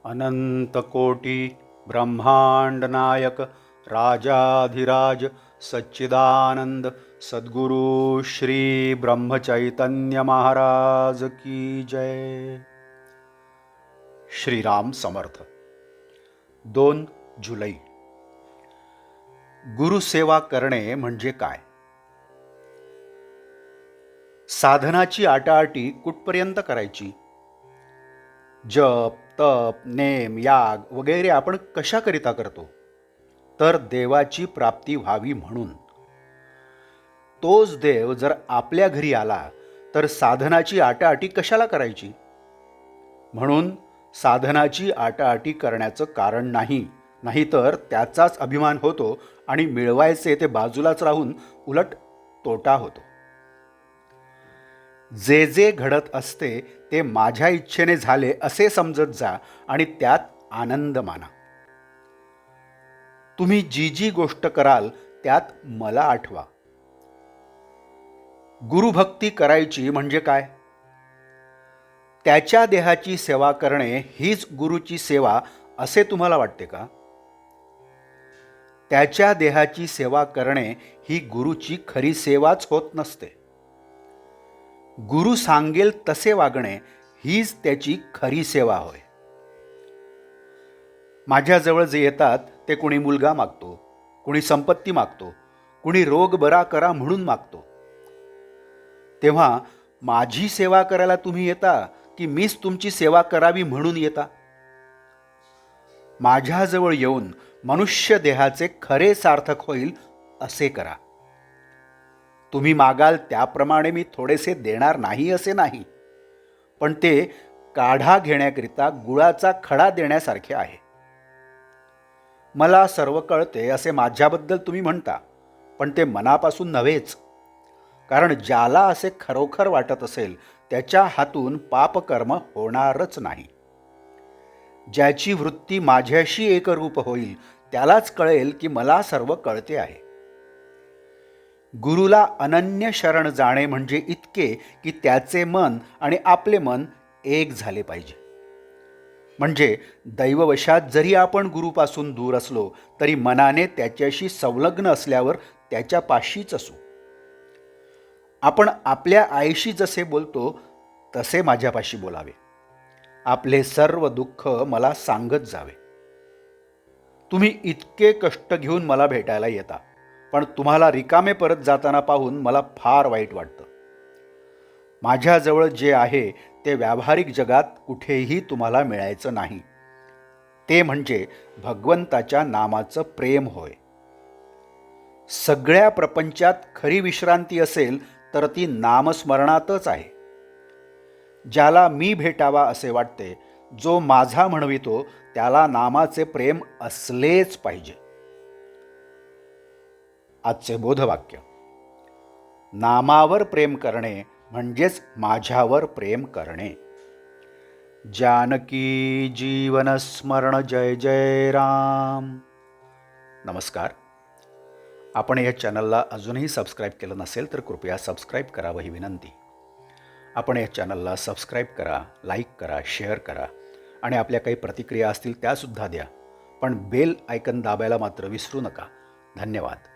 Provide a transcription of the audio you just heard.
अनंतकोटी ब्रह्मांड नायक राजाधिराज सच्चिदानंद सद्गुरु श्री ब्रह्मचैतन्य महाराज की जय। श्रीराम समर्थ। 2 जुलै। गुरुसेवा करणे म्हणजे काय? साधनाची आटाआटी कुठपर्यंत करायची? जप तप नेम याग वगैरे आपण कशाकरिता करतो? तर देवाची प्राप्ती व्हावी म्हणून। तोच देव जर आपल्या घरी आला तर साधनाची आटाआटी कशाला करायची? म्हणून साधनाची आटाआटी करण्याचं कारण नाही, नाहीतर त्याचाच अभिमान होतो आणि मिळवायचे ते बाजूलाच राहून उलट तोटा होतो। जे जे घडत असते ते माझ्या इच्छेने झाले असे समजत जा आणि त्यात आनंद माना। तुम्ही जी जी गोष्ट कराल त्यात मला आठवा। गुरुभक्ती करायची म्हणजे काय? त्याच्या देहाची सेवा करणे हीच गुरुची सेवा असे तुम्हाला वाटते का? त्याच्या देहाची सेवा करणे ही गुरुची खरी सेवाच होत नसते। गुरु सांगेल तसे वागणे हीच त्याची खरी सेवा होय। माझ्याजवळ जे येतात ते कुणी मुलगा मागतो, कुणी संपत्ती मागतो, कुणी रोग बरा करा म्हणून मागतो। तेव्हा माझी सेवा करायला तुम्ही येता की मीच तुमची सेवा करावी म्हणून येता? माझ्याजवळ येऊन मनुष्य देहाचे खरे सार्थक होईल असे करा। तुम्ही मागाल त्याप्रमाणे मी थोडेसे देणार नाही असे नाही, पण ते काढा घेण्याकरिता गुळाचा खडा देण्यासारखे आहे। मला सर्व कळते असे माझ्याबद्दल तुम्ही म्हणता, पण ते मनापासून नव्हेच। कारण ज्याला असे खरोखर वाटत असेल त्याच्या हातून पापकर्म होणारच नाही। ज्याची वृत्ती माझ्याशी एकरूप होईल त्यालाच कळेल की मला सर्व कळते आहे। गुरुला अनन्य शरण जाणे म्हणजे इतके की त्याचे मन आणि आपले मन एक झाले पाहिजे। म्हणजे दैववशात जरी आपण गुरुपासून दूर असलो तरी मनाने त्याच्याशी संलग्न असल्यावर त्याच्या पाशीच असू। आपण आपल्या आईशी जसे बोलतो तसे माझ्यापाशी बोलावे। आपले सर्व दुःख मला सांगत जावे। तुम्ही इतके कष्ट घेऊन मला भेटायला येता, पण तुम्हाला रिकामे परत जाताना पाहून मला फार वाईट वाटतं। माझ्याजवळ जे आहे ते व्यावहारिक जगात कुठेही तुम्हाला मिळायचं नाही। ते म्हणजे भगवंताच्या नामाचं प्रेम होय। सगळ्या प्रपंचात खरी विश्रांती असेल तर ती नामस्मरणातच आहे। ज्याला मी भेटावा असे वाटते, जो माझा म्हणवितो त्याला नामाचे प्रेम असलेच पाहिजे। आजचे बोधवाक्य: नामावर प्रेम करणे म्हणजेच माझ्यावर प्रेम करणे। जानकी जीवन स्मरण जय जय राम। नमस्कार। आपण या चॅनलला अजूनही सबस्क्राईब केलं नसेल तर कृपया सबस्क्राईब करावं ही विनंती। आपण या चॅनलला सबस्क्राईब करा, लाईक करा, शेअर करा आणि आपल्या काही प्रतिक्रिया असतील त्यासुद्धा द्या, पण बेल आयकन दाबायला मात्र विसरू नका। धन्यवाद।